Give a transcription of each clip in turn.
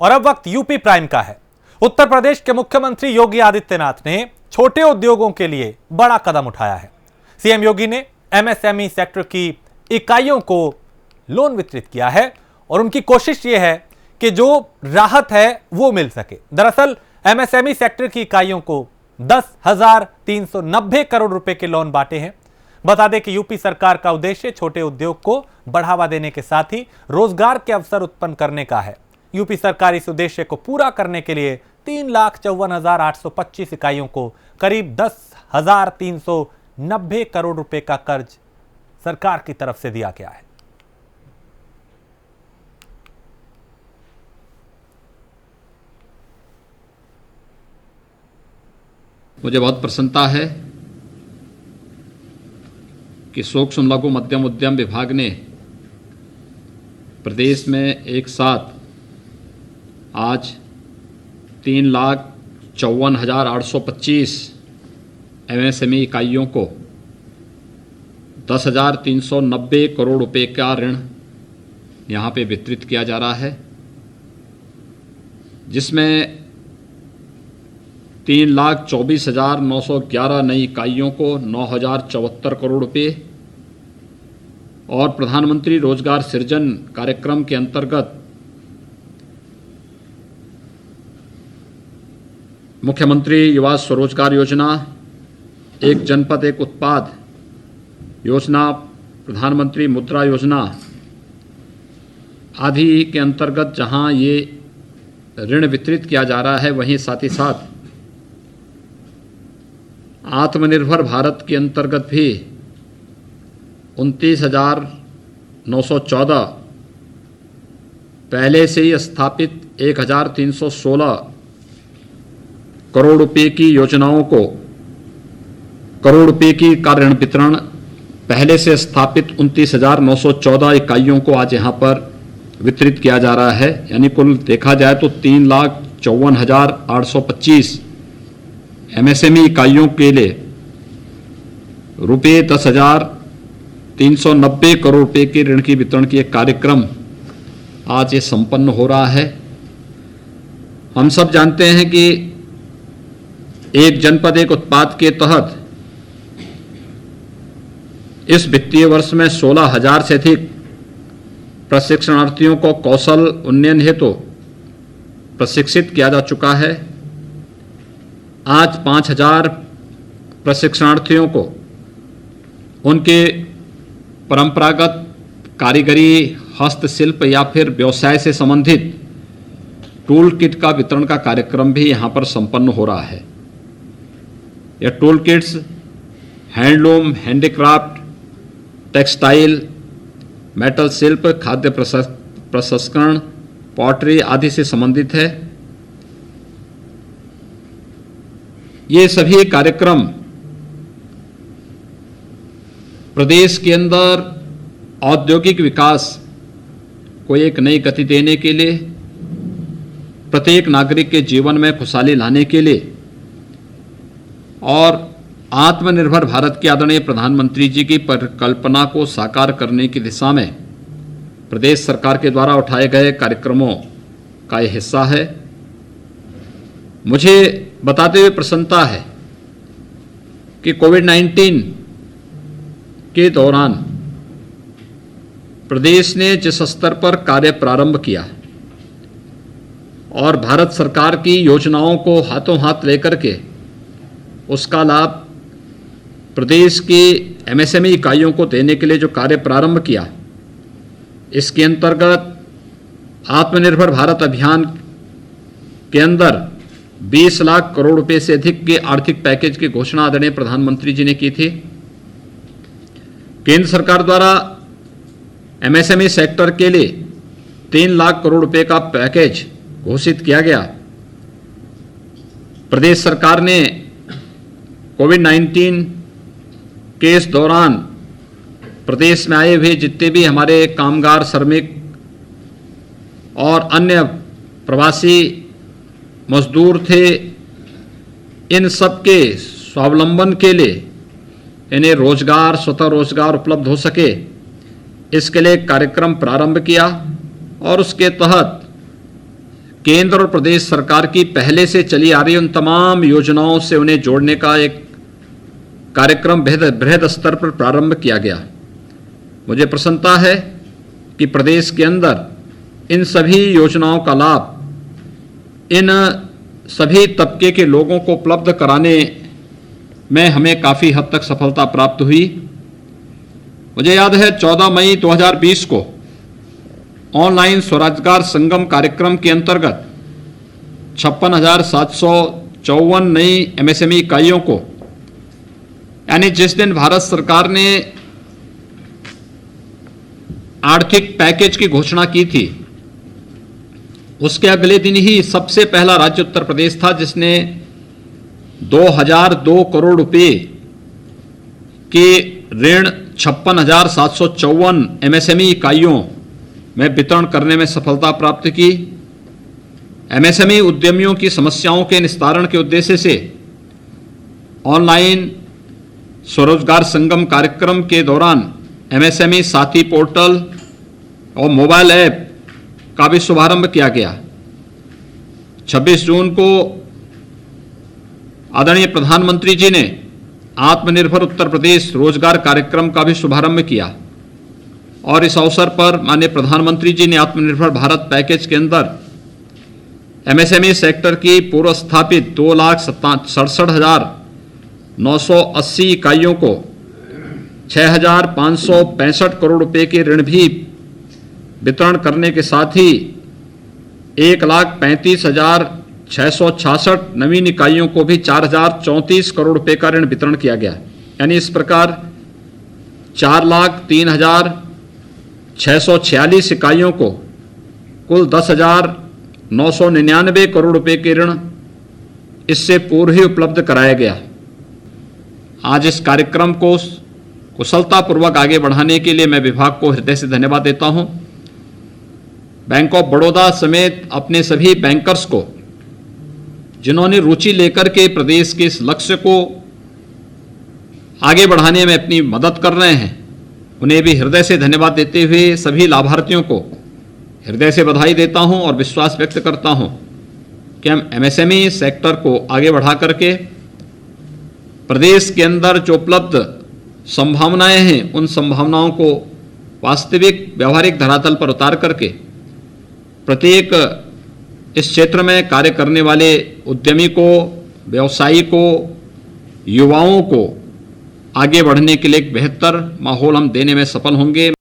और अब वक्त यूपी प्राइम का है। उत्तर प्रदेश के मुख्यमंत्री योगी आदित्यनाथ ने छोटे उद्योगों के लिए बड़ा कदम उठाया है। सीएम योगी ने एमएसएमई सेक्टर की इकाइयों को लोन वितरित किया है और उनकी कोशिश यह है कि जो राहत है वो मिल सके। दरअसल एमएसएमई सेक्टर की इकाइयों को 10,390 करोड़ रुपए के लोन बांटे हैं। बता दें कि यूपी सरकार का उद्देश्य छोटे उद्योग को बढ़ावा देने के साथ ही रोजगार के अवसर उत्पन्न करने का है। यूपी सरकार इस उद्देश्य को पूरा करने के लिए 3,54,825 इकाइयों को करीब 10,390 करोड़ रुपए का कर्ज सरकार की तरफ से दिया गया है। मुझे बहुत प्रसन्नता है कि सूक्ष्म लघु मध्यम उद्यम विभाग ने प्रदेश में एक साथ आज 3,54,825 एमएसएमई इकाइयों को 10,390 करोड़ रुपए का ऋण यहाँ पे वितरित किया जा रहा है, जिसमें 3,24,911 नई इकाइयों को 9,074 करोड़ रुपए और प्रधानमंत्री रोजगार सृजन कार्यक्रम के अंतर्गत मुख्यमंत्री युवा स्वरोजगार योजना, एक जनपद एक उत्पाद योजना, प्रधानमंत्री मुद्रा योजना आदि के अंतर्गत जहां ये ऋण वितरित किया जा रहा है, वहीं साथ ही साथ आत्मनिर्भर भारत के अंतर्गत भी 29,914 पहले से ही स्थापित 1,316 करोड़ रुपए की योजनाओं को करोड़ रुपए की का ऋण वितरण पहले से स्थापित 29,914 इकाइयों को आज यहां पर वितरित किया जा रहा है। यानी कुल देखा जाए तो 3,54,825 एमएसएमई इकाइयों के लिए रुपये 10,390 करोड़ रुपए के ऋण की वितरण की एक कार्यक्रम आज ये संपन्न हो रहा है। हम सब जानते हैं कि एक जनपद एक उत्पाद के तहत इस वित्तीय वर्ष में 16,000 से अधिक प्रशिक्षणार्थियों को कौशल उन्नयन हेतु प्रशिक्षित किया जा चुका है। आज 5,000 प्रशिक्षणार्थियों को उनके परंपरागत कारीगरी, हस्तशिल्प या फिर व्यवसाय से संबंधित टूल किट का वितरण का कार्यक्रम भी यहाँ पर संपन्न हो रहा है। यह tool kits handloom, handicraft, textile, metal शिल्प, खाद्य प्रसंस्करण, पॉटरी आदि से संबंधित है। ये सभी कार्यक्रम प्रदेश के अंदर औद्योगिक विकास को एक नई गति देने के लिए, प्रत्येक नागरिक के जीवन में खुशहाली लाने के लिए और आत्मनिर्भर भारत के आदरणीय प्रधानमंत्री जी की परिकल्पना को साकार करने की दिशा में प्रदेश सरकार के द्वारा उठाए गए कार्यक्रमों का यह हिस्सा है। मुझे बताते हुए प्रसन्नता है कि कोविड-19 के दौरान प्रदेश ने जिस स्तर पर कार्य प्रारंभ किया और भारत सरकार की योजनाओं को हाथों हाथ लेकर के उसका लाभ प्रदेश की एमएसएमई इकाइयों को देने के लिए जो कार्य प्रारंभ किया, इसके अंतर्गत आत्मनिर्भर भारत अभियान के अंदर 20 लाख करोड़ रुपए से अधिक के आर्थिक पैकेज की घोषणा आदरणीय प्रधानमंत्री जी ने की थी। केंद्र सरकार द्वारा एमएसएमई सेक्टर के लिए 3 लाख करोड़ रुपए का पैकेज घोषित किया गया। प्रदेश सरकार ने कोविड-19 के इस दौरान प्रदेश में आए हुए जितने भी हमारे कामगार, श्रमिक और अन्य प्रवासी मजदूर थे, इन सब के स्वावलंबन के लिए इन्हें रोजगार, स्वतः रोजगार उपलब्ध हो सके, इसके लिए कार्यक्रम प्रारंभ किया और उसके तहत केंद्र और प्रदेश सरकार की पहले से चली आ रही उन तमाम योजनाओं से उन्हें जोड़ने का एक कार्यक्रम बृहद स्तर पर प्रारंभ किया गया। मुझे प्रसन्नता है कि प्रदेश के अंदर इन सभी योजनाओं का लाभ इन सभी तबके के लोगों को उपलब्ध कराने में हमें काफ़ी हद तक सफलता प्राप्त हुई। मुझे याद है 14 मई 2020 को ऑनलाइन स्वरोजगार संगम कार्यक्रम के अंतर्गत 56,754 नई एमएसएमई इकाइयों को, यानी जिस दिन भारत सरकार ने आर्थिक पैकेज की घोषणा की थी उसके अगले दिन ही सबसे पहला राज्य उत्तर प्रदेश था जिसने 2002 करोड़ रुपए के ऋण 56,754 एमएसएमई इकाइयों में वितरण करने में सफलता प्राप्त की। एमएसएमई उद्यमियों की समस्याओं के निस्तारण के उद्देश्य से ऑनलाइन स्वरोजगार संगम कार्यक्रम के दौरान एमएसएमई साथी पोर्टल और मोबाइल ऐप का भी शुभारंभ किया गया। 26 जून को आदरणीय प्रधानमंत्री जी ने आत्मनिर्भर उत्तर प्रदेश रोजगार कार्यक्रम का भी शुभारंभ किया और इस अवसर पर माननीय प्रधानमंत्री जी ने आत्मनिर्भर भारत पैकेज के अंदर एमएसएमई सेक्टर की पूर्व स्थापित 2,67,980 इकाइयों को 6,565 करोड़ रुपए के ऋण भी वितरण करने के साथ ही 1,35,666 नवीन इकाइयों को भी 4,034 करोड़ रुपए का ऋण वितरण किया गया। यानी इस प्रकार 4,03,646 इकाइयों को कुल 10,999 करोड़ रुपए के ऋण इससे पूर्व ही उपलब्ध कराया गया। आज इस कार्यक्रम को कुशलतापूर्वक आगे बढ़ाने के लिए मैं विभाग को हृदय से धन्यवाद देता हूं। बैंक ऑफ बड़ौदा समेत अपने सभी बैंकर्स को जिन्होंने रुचि लेकर के प्रदेश के इस लक्ष्य को आगे बढ़ाने में अपनी मदद कर रहे हैं, उन्हें भी हृदय से धन्यवाद देते हुए सभी लाभार्थियों को हृदय से बधाई देता हूं और विश्वास व्यक्त करता हूं कि हम एमएसएमई सेक्टर को आगे बढ़ा करके प्रदेश के अंदर जो उपलब्ध संभावनाएं हैं उन संभावनाओं को वास्तविक व्यवहारिक धरातल पर उतार करके प्रत्येक इस क्षेत्र में कार्य करने वाले उद्यमी को, व्यवसायी को, युवाओं को आगे बढ़ने के लिए एक बेहतर माहौल हम देने में सफल होंगे।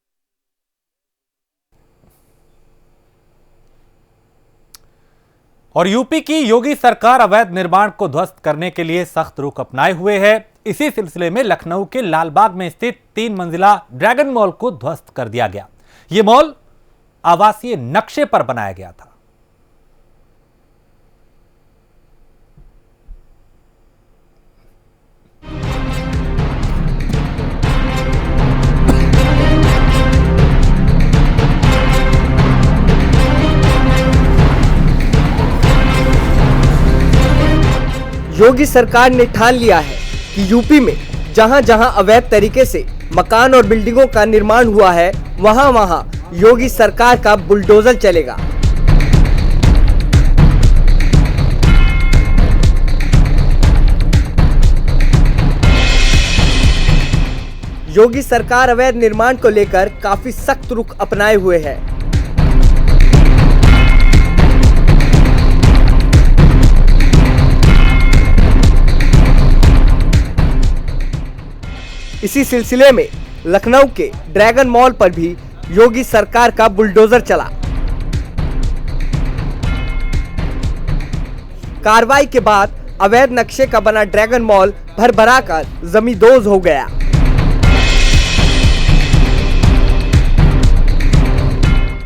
और यूपी की योगी सरकार अवैध निर्माण को ध्वस्त करने के लिए सख्त रुख अपनाए हुए है। इसी सिलसिले में लखनऊ के लालबाग में स्थित 3 मंजिला ड्रैगन मॉल को ध्वस्त कर दिया गया। यह मॉल आवासीय नक्शे पर बनाया गया था। योगी सरकार ने ठान लिया है कि यूपी में जहां जहां अवैध तरीके से मकान और बिल्डिंगों का निर्माण हुआ है वहां वहां योगी सरकार का बुलडोजर चलेगा। योगी सरकार अवैध निर्माण को लेकर काफी सख्त रुख अपनाए हुए है। इसी सिलसिले में लखनऊ के ड्रैगन मॉल पर भी योगी सरकार का बुलडोजर चला। कार्रवाई के बाद अवैध नक्शे का बना ड्रैगन मॉल भर-भरा कर जमींदोज हो गया।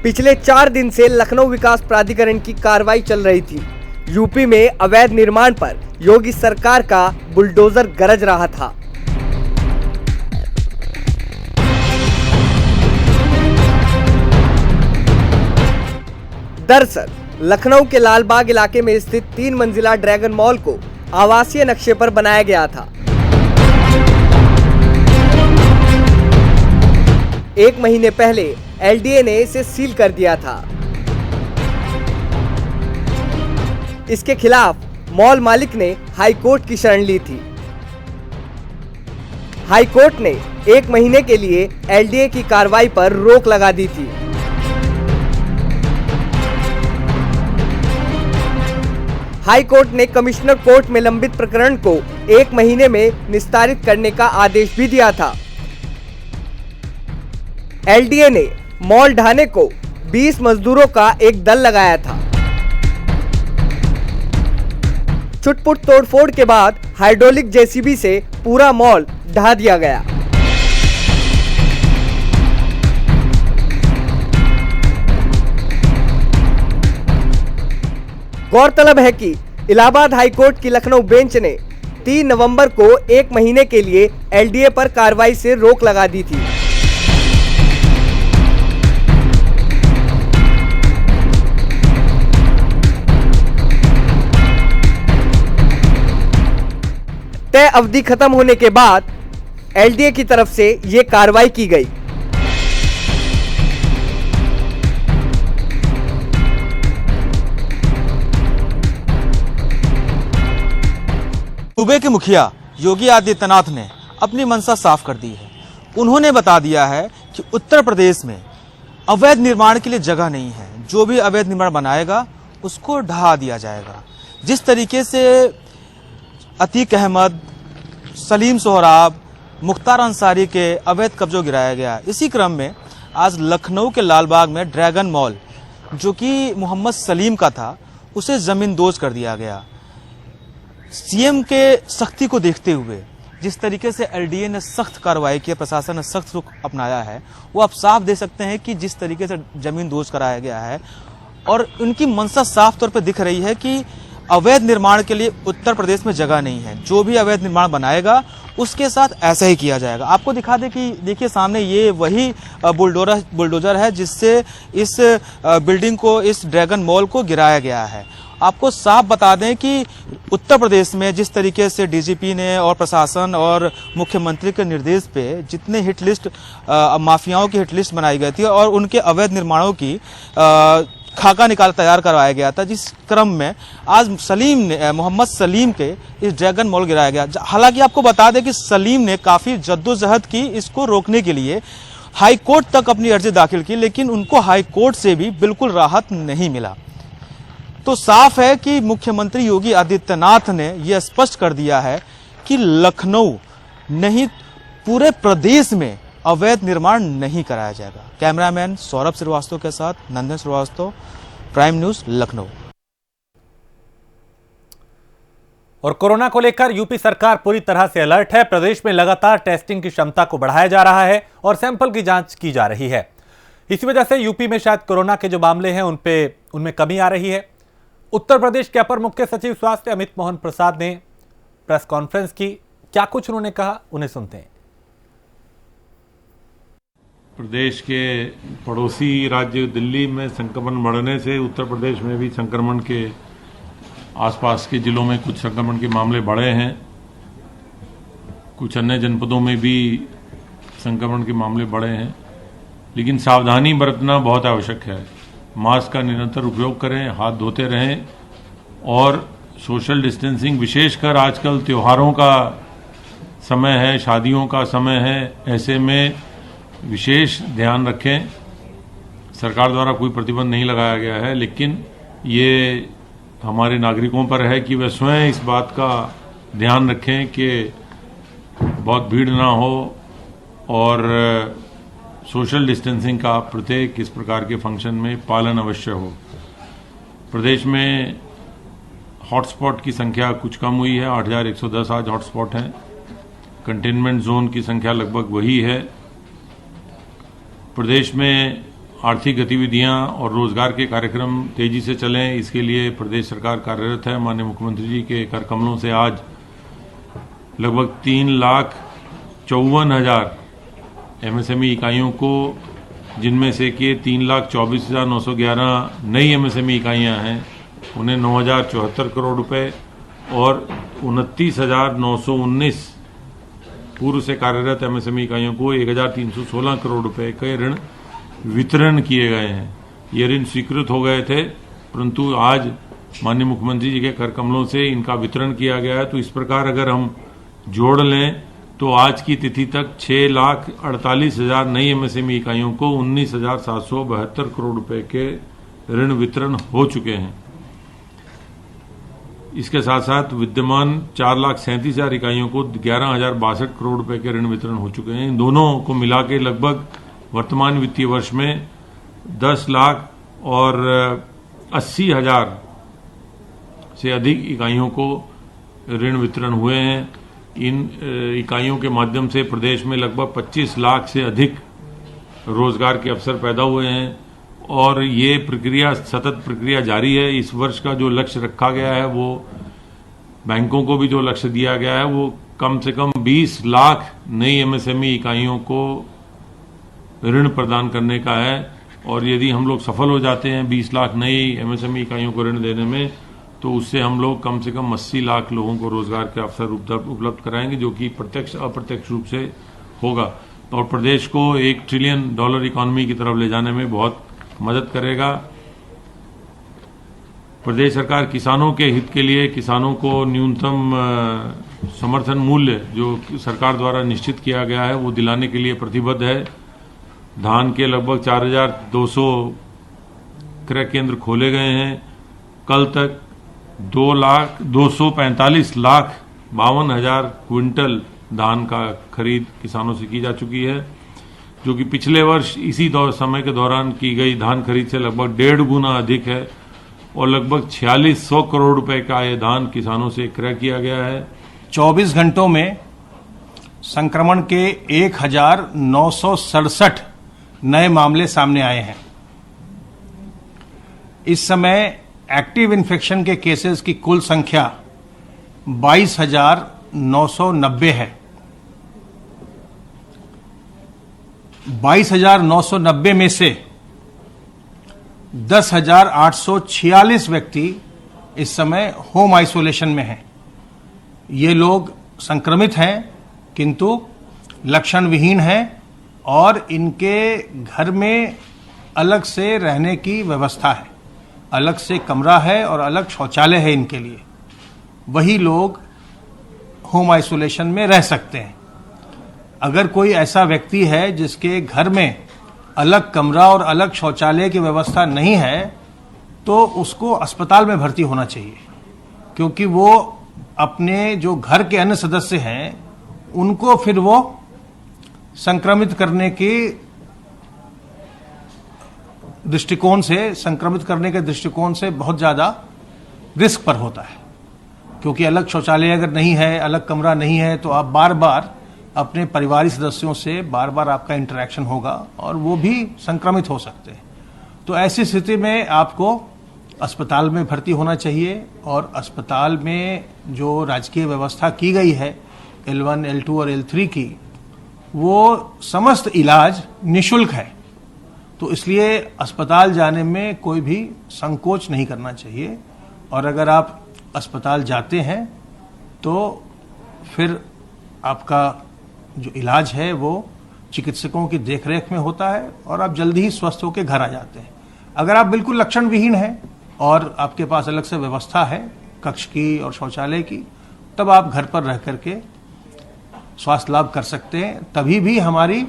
पिछले 4 दिन से लखनऊ विकास प्राधिकरण की कार्रवाई चल रही थी। यूपी में अवैध निर्माण पर योगी सरकार का बुलडोजर गरज रहा था। दरअसल लखनऊ के लालबाग इलाके में स्थित 3 मंजिला ड्रैगन मॉल को आवासीय नक्शे पर बनाया गया था। 1 महीने पहले एलडीए ने इसे सील कर दिया था। इसके खिलाफ मॉल मालिक ने हाई कोर्ट की शरण ली थी। हाई कोर्ट ने 1 महीने के लिए एलडीए की कार्रवाई पर रोक लगा दी थी। हाई कोर्ट ने कमिश्नर कोर्ट में लंबित प्रकरण को 1 महीने में निस्तारित करने का आदेश भी दिया था। एलडीए ने मॉल ढाने को 20 मजदूरों का एक दल लगाया था। छुटपुट तोड़फोड़ के बाद हाइड्रोलिक जेसीबी से पूरा मॉल ढा दिया गया। गौरतलब है कि इलाहाबाद हाई कोर्ट की लखनऊ बेंच ने 3 नवंबर को 1 महीने के लिए एलडीए पर कार्रवाई से रोक लगा दी थी। तय अवधि खत्म होने के बाद एलडीए की तरफ से ये कार्रवाई की गई। सूबे के मुखिया योगी आदित्यनाथ ने अपनी मंशा साफ कर दी है। उन्होंने बता दिया है कि उत्तर प्रदेश में अवैध निर्माण के लिए जगह नहीं है। जो भी अवैध निर्माण बनाएगा उसको ढहा दिया जाएगा। जिस तरीके से अतीक अहमद, सलीम सोहराब, मुख्तार अंसारी के अवैध कब्जों गिराया गया, इसी क्रम में आज लखनऊ के लालबाग में ड्रैगन मॉल जो कि मोहम्मद सलीम का था उसे जमींदोज कर दिया गया। सीएम के सख्ती को देखते हुए जिस तरीके से एलडीए ने सख्त कार्रवाई की, प्रशासन ने सख्त रुख अपनाया है, वो आप साफ देख सकते हैं कि जिस तरीके से जमींदोज कराया गया है और उनकी मंशा साफ तौर पर दिख रही है कि अवैध निर्माण के लिए उत्तर प्रदेश में जगह नहीं है। जो भी अवैध निर्माण बनाएगा उसके साथ ऐसा ही किया जाएगा। आपको दिखा दें कि देखिए सामने ये वही बुलडोजर है जिससे इस बिल्डिंग को, इस ड्रैगन मॉल को गिराया गया है। आपको साफ बता दें कि उत्तर प्रदेश में जिस तरीके से डीजीपी ने और प्रशासन और मुख्यमंत्री के निर्देश पे जितने हिट लिस्ट माफियाओं की हिट लिस्ट बनाई गई थी और उनके अवैध निर्माणों की खाका तैयार करवाया गया था, जिस क्रम में आज मोहम्मद सलीम के इस ड्रैगन मॉल गिराया गया। हालांकि आपको बता दें कि सलीम ने काफी जद्दोजहद की इसको रोकने के लिए, हाई कोर्ट तक अपनी अर्जी दाखिल की, लेकिन उनको हाई कोर्ट से भी बिल्कुल राहत नहीं मिला। तो साफ है कि मुख्यमंत्री योगी आदित्यनाथ ने यह स्पष्ट कर दिया है कि लखनऊ नहीं पूरे प्रदेश में अवैध निर्माण नहीं कराया जाएगा। कैमरामैन सौरभ श्रीवास्तव के साथ नंदन श्रीवास्तव, प्राइम न्यूज, लखनऊ। और कोरोना को लेकर यूपी सरकार पूरी तरह से अलर्ट है। प्रदेश में लगातार टेस्टिंग की क्षमता को बढ़ाया जा रहा है और सैंपल की जांच की जा रही है। इसी वजह से यूपी में शायद कोरोना के जो मामले हैं उनमें कमी आ रही है। उत्तर प्रदेश के अपर मुख्य सचिव स्वास्थ्य अमित मोहन प्रसाद ने प्रेस कॉन्फ्रेंस की। क्या कुछ उन्होंने कहा, उन्हें सुनते हैं। प्रदेश के पड़ोसी राज्य दिल्ली में संक्रमण बढ़ने से उत्तर प्रदेश में भी संक्रमण के आसपास के जिलों में कुछ संक्रमण के मामले बढ़े हैं। कुछ अन्य जनपदों में भी संक्रमण के मामले बढ़े हैं, लेकिन सावधानी बरतना बहुत आवश्यक है। मास्क का निरंतर उपयोग करें, हाथ धोते रहें और सोशल डिस्टेंसिंग, विशेषकर आजकल त्योहारों का समय है, शादियों का समय है, ऐसे में विशेष ध्यान रखें। सरकार द्वारा कोई प्रतिबंध नहीं लगाया गया है, लेकिन ये हमारे नागरिकों पर है कि वे स्वयं इस बात का ध्यान रखें कि बहुत भीड़ ना हो और सोशल डिस्टेंसिंग का प्रत्येक इस प्रकार के फंक्शन में पालन अवश्य हो। प्रदेश में हॉटस्पॉट की संख्या कुछ कम हुई है, 8110 आज हॉटस्पॉट हैं। कंटेनमेंट जोन की संख्या लगभग वही है। प्रदेश में आर्थिक गतिविधियां और रोजगार के कार्यक्रम तेजी से चलें, इसके लिए प्रदेश सरकार कार्यरत है। माननीय मुख्यमंत्री जी के कर कमलों से आज लगभग 3,54,000 एमएसएमई इकाइयों को, जिनमें से कि 3,24,911 नई एमएसएमई इकाइयां हैं, उन्हें 9,074 करोड़ रुपए और 29,919 पूर्व से कार्यरत एमएसएमई इकाइयों को 1,316 करोड़ रुपए के ऋण वितरण किए गए हैं। ये ऋण स्वीकृत हो गए थे, परंतु आज माननीय मुख्यमंत्री जी के कर कमलों से इनका वितरण किया गया है। तो इस प्रकार अगर हम जोड़ लें तो आज की तिथि तक 6,48,000 नई एमएसएमई इकाइयों को 19,772 करोड़ रुपए के ऋण वितरण हो चुके हैं। इसके साथ साथ विद्यमान 4,37,000 इकाइयों को 11,062 करोड़ रुपए के ऋण वितरण हो चुके हैं। इन दोनों को मिला के लगभग वर्तमान वित्तीय वर्ष में 10,80,000 से अधिक इकाइयों को ऋण वितरण हुए हैं। इन इकाइयों के माध्यम से प्रदेश में लगभग 25 लाख से अधिक रोजगार के अवसर पैदा हुए हैं और ये प्रक्रिया सतत प्रक्रिया जारी है। इस वर्ष का जो लक्ष्य रखा गया है, वो बैंकों को भी जो लक्ष्य दिया गया है, वो कम से कम 20 लाख नई एमएसएमई इकाइयों को ऋण प्रदान करने का है। और यदि हम लोग सफल हो जाते हैं 20 लाख नई एमएसएमई इकाइयों को ऋण देने में, तो उससे हम लोग कम से कम 80 लाख लोगों को रोजगार के अवसर उपलब्ध कराएंगे, जो कि प्रत्यक्ष अप्रत्यक्ष रूप से होगा और प्रदेश को $1 ट्रिलियन इकोनॉमी की तरफ ले जाने में बहुत मदद करेगा। प्रदेश सरकार किसानों के हित के लिए किसानों को न्यूनतम समर्थन मूल्य जो सरकार द्वारा निश्चित किया गया है, वो दिलाने के लिए प्रतिबद्ध है। धान के लगभग 4,200 क्रय केंद्र खोले गए हैं। कल तक 2,45,52,000 क्विंटल धान का खरीद किसानों से की जा चुकी है, जो कि पिछले वर्ष इसी समय के दौरान की गई धान खरीद से लगभग 1.5 गुना अधिक है और लगभग 4,600 करोड़ रुपए का ये धान किसानों से क्रय किया गया है। 24 घंटों में संक्रमण के 1,967 नए मामले सामने आए हैं। इस समय एक्टिव इन्फेक्शन के केसेस की कुल संख्या 22,990 है। 22,990 में से 10,846 व्यक्ति इस समय होम आइसोलेशन में हैं। ये लोग संक्रमित हैं किंतु लक्षण विहीन हैं और इनके घर में अलग से रहने की व्यवस्था है, अलग से कमरा है और अलग शौचालय है इनके लिए। वही लोग होम आइसोलेशन में रह सकते हैं। अगर कोई ऐसा व्यक्ति है जिसके घर में अलग कमरा और अलग शौचालय की व्यवस्था नहीं है, तो उसको अस्पताल में भर्ती होना चाहिए, क्योंकि वो अपने जो घर के अन्य सदस्य हैं उनको फिर वो संक्रमित करने के दृष्टिकोण से बहुत ज्यादा रिस्क पर होता है। क्योंकि अलग शौचालय अगर नहीं है, अलग कमरा नहीं है, तो आप बार बार अपने परिवारी सदस्यों से बार बार आपका इंटरेक्शन होगा और वो भी संक्रमित हो सकते हैं। तो ऐसी स्थिति में आपको अस्पताल में भर्ती होना चाहिए और अस्पताल में जो राजकीय व्यवस्था की गई है L1, L2 और L3 की, वो समस्त इलाज निःशुल्क है। तो इसलिए अस्पताल जाने में कोई भी संकोच नहीं करना चाहिए और अगर आप अस्पताल जाते हैं तो फिर आपका जो इलाज है वो चिकित्सकों की देखरेख में होता है और आप जल्दी ही स्वस्थ होकर घर आ जाते हैं। अगर आप बिल्कुल लक्षण विहीन हैं और आपके पास अलग से व्यवस्था है कक्ष की और शौचालय की, तब आप घर पर रह करके स्वास्थ्य लाभ कर सकते हैं। तभी भी हमारी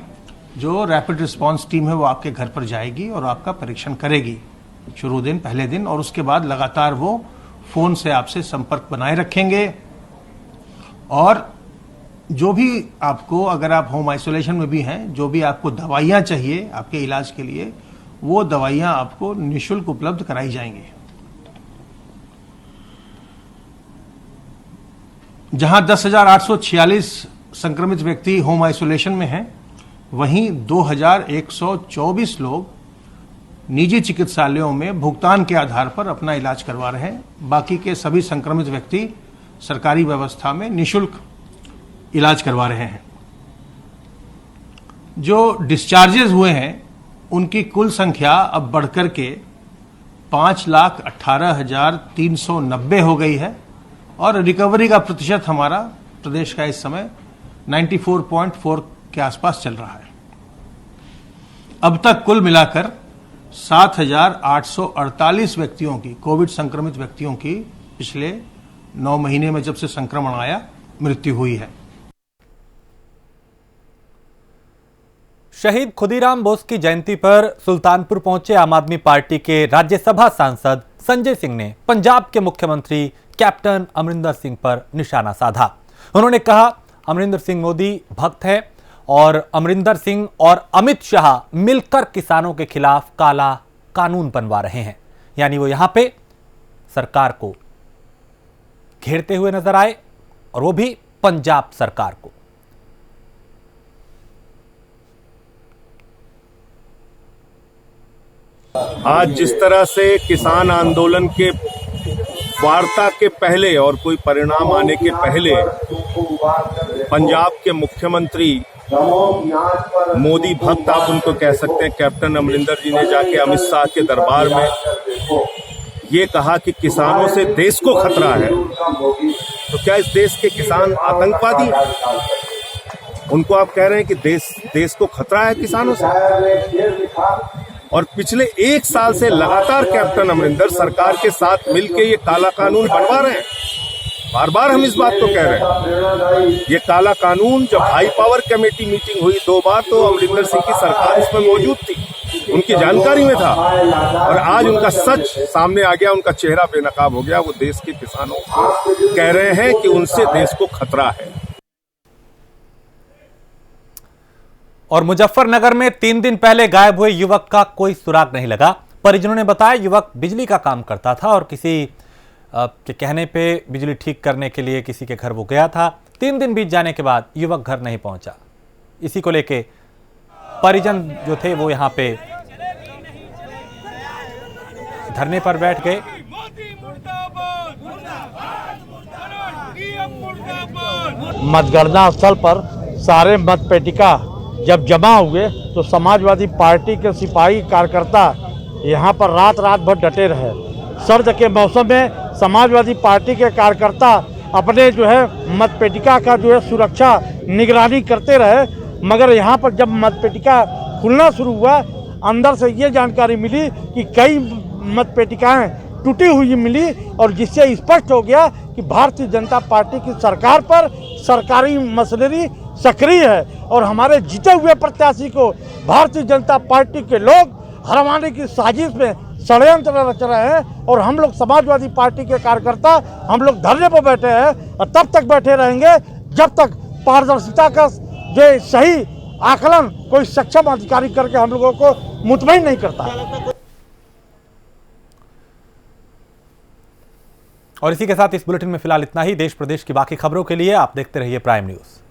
जो रैपिड रिस्पांस टीम है वो आपके घर पर जाएगी और आपका परीक्षण करेगी शुरू दिन, पहले दिन, और उसके बाद लगातार वो फोन से आपसे संपर्क बनाए रखेंगे। और जो भी आपको, अगर आप होम आइसोलेशन में भी हैं, जो भी आपको दवाइयां चाहिए आपके इलाज के लिए, वो दवाइयां आपको निःशुल्क उपलब्ध कराई जाएंगी। जहां 10,846 संक्रमित व्यक्ति होम आइसोलेशन में हैं, वहीं 2,124 लोग निजी चिकित्सालयों में भुगतान के आधार पर अपना इलाज करवा रहे हैं। बाकी के सभी संक्रमित व्यक्ति सरकारी व्यवस्था में निःशुल्क इलाज करवा रहे हैं। जो डिस्चार्जेस हुए हैं उनकी कुल संख्या अब बढ़कर के 5,18,390 हो गई है और रिकवरी का प्रतिशत हमारा प्रदेश का इस समय 94.4 के आसपास चल रहा है। अब तक कुल मिलाकर 7,848 व्यक्तियों की, कोविड संक्रमित व्यक्तियों की पिछले 9 महीने में जब से संक्रमण आया मृत्यु हुई है। शहीद खुदीराम बोस की जयंती पर सुल्तानपुर पहुंचे आम आदमी पार्टी के राज्यसभा सांसद संजय सिंह ने पंजाब के मुख्यमंत्री कैप्टन अमरिंदर सिंह पर निशाना साधा। उन्होंने कहा, अमरिंदर सिंह मोदी भक्त है और अमरिंदर सिंह और अमित शाह मिलकर किसानों के खिलाफ काला कानून बनवा रहे हैं। यानी वो यहां पे सरकार को घेरते हुए नजर आए और वो भी पंजाब सरकार को। आज जिस तरह से किसान आंदोलन के वार्ता के पहले और कोई परिणाम आने के पहले पंजाब के मुख्यमंत्री मोदी भक्त आप उनको कह सकते हैं, कैप्टन अमरिंदर जी ने जाके अमित शाह के दरबार में ये कहा कि किसानों से देश को खतरा है, तो क्या इस देश के किसान आतंकवादी? उनको आप कह रहे हैं कि देश को खतरा है किसानों से। और पिछले 1 साल से लगातार कैप्टन अमरिंदर सरकार के साथ मिलकर ये काला कानून बनवा रहे हैं। बार बार हम इस बात को कह रहे हैं, ये काला कानून जब हाई पावर कमेटी मीटिंग हुई 2 बार तो अमरिंदर सिंह की सरकार इसमें मौजूद थी, उनकी जानकारी में था, और आज उनका सच सामने आ गया, उनका चेहरा बेनकाब हो गया। वो देश के किसानों को कह रहे हैं कि उनसे देश को खतरा है। और मुजफ्फरनगर में 3 दिन पहले गायब हुए युवक का कोई सुराग नहीं लगा। परिजनों ने बताया युवक बिजली का काम करता था और किसी के कहने पे बिजली ठीक करने के लिए किसी के घर वो गया था। 3 दिन बीत जाने के बाद युवक घर नहीं पहुंचा। इसी को लेके परिजन जो थे वो यहां पे धरने पर बैठ गए। मतगणना स्थल पर सारे मतपेटिका जब जमा हुए तो समाजवादी पार्टी के सिपाही कार्यकर्ता यहाँ पर रात भर डटे रहे। सर्द के मौसम में समाजवादी पार्टी के कार्यकर्ता अपने जो है मतपेटिका का जो है सुरक्षा निगरानी करते रहे, मगर यहाँ पर जब मतपेटिका खुलना शुरू हुआ, अंदर से ये जानकारी मिली कि कई मतपेटिकाएं टूटी हुई मिली, और जिससे स्पष्ट हो गया कि भारतीय जनता पार्टी की सरकार पर सरकारी मशीनरी सक्रिय है और हमारे जीते हुए प्रत्याशी को भारतीय जनता पार्टी के लोग हरवाने की साजिश में षड्यंत्र रच रहे हैं। और हम लोग समाजवादी पार्टी के कार्यकर्ता हम लोग धरने पर बैठे हैं और तब तक बैठे रहेंगे जब तक पारदर्शिता का जो सही आकलन कोई सक्षम अधिकारी करके हम लोगों को मुतमईन नहीं करता। और इसी के साथ इस बुलेटिन में फिलहाल इतना ही। देश प्रदेश की बाकी खबरों के लिए आप देखते रहिए प्राइम न्यूज।